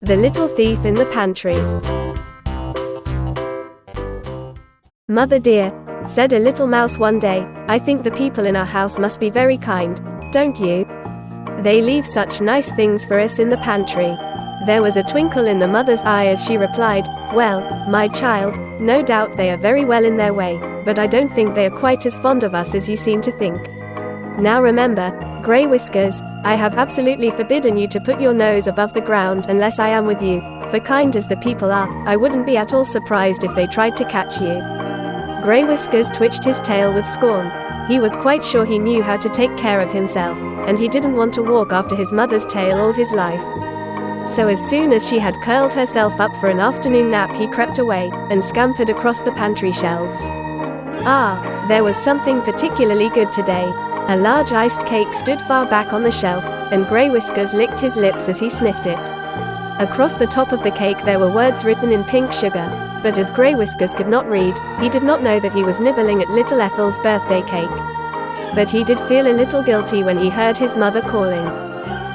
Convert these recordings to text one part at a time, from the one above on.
The Little Thief in the Pantry. "Mother dear," said a little mouse one day, "I think the people in our house must be very kind, don't you? They leave such nice things for us in the pantry." There was a twinkle in the mother's eye as she replied, "Well, my child, no doubt they are very well in their way, but I don't think they are quite as fond of us as you seem to think. Now remember, Greywhiskers, I have absolutely forbidden you to put your nose above the ground unless I am with you, for kind as the people are, I wouldn't be at all surprised if they tried to catch you." Greywhiskers twitched his tail with scorn. He was quite sure he knew how to take care of himself, and he didn't want to walk after his mother's tail all his life. So as soon as she had curled herself up for an afternoon nap, he crept away, and scampered across the pantry shelves. There was something particularly good today. A large iced cake stood far back on the shelf, and Greywhiskers licked his lips as he sniffed it. Across the top of the cake there were words written in pink sugar, but as Greywhiskers could not read, he did not know that he was nibbling at little Ethel's birthday cake. But he did feel a little guilty when he heard his mother calling.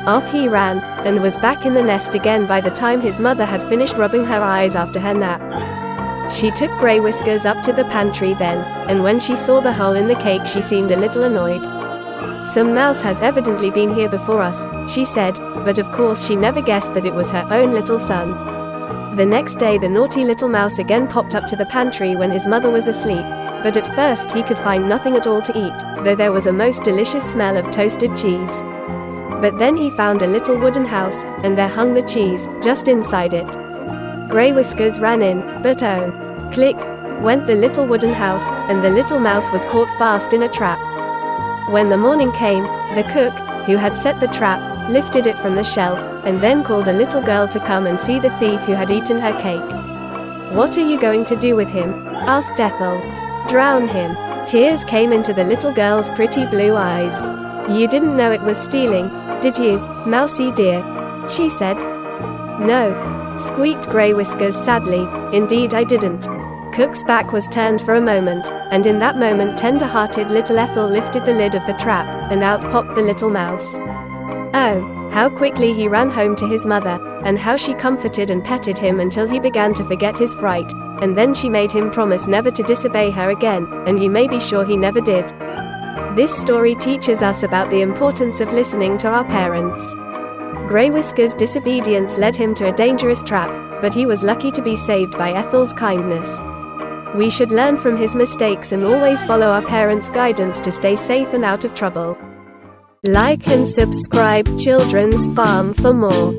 Off he ran, and was back in the nest again by the time his mother had finished rubbing her eyes after her nap. She took Greywhiskers up to the pantry then, and when she saw the hole in the cake she seemed a little annoyed. "Some mouse has evidently been here before us," she said, but of course she never guessed that it was her own little son. The next day the naughty little mouse again popped up to the pantry when his mother was asleep, but at first he could find nothing at all to eat, though there was a most delicious smell of toasted cheese. But then he found a little wooden house, and there hung the cheese, just inside it. Greywhiskers ran in, but oh! Click! Went the little wooden house, and the little mouse was caught fast in a trap. When the morning came, the cook, who had set the trap, lifted it from the shelf, and then called a little girl to come and see the thief who had eaten her cake. "What are you going to do with him?" asked Ethel. "Drown him." Tears came into the little girl's pretty blue eyes. "You didn't know it was stealing, did you, Mousie dear?" she said. "No," squeaked Greywhiskers sadly, "indeed I didn't." Cook's back was turned for a moment, and in that moment tender-hearted little Ethel lifted the lid of the trap, and out popped the little mouse. Oh, how quickly he ran home to his mother, and how she comforted and petted him until he began to forget his fright, and then she made him promise never to disobey her again, and you may be sure he never did. This story teaches us about the importance of listening to our parents. Greywhiskers' disobedience led him to a dangerous trap, but he was lucky to be saved by Ethel's kindness. We should learn from his mistakes and always follow our parents' guidance to stay safe and out of trouble. Like and subscribe Children's Farm for more.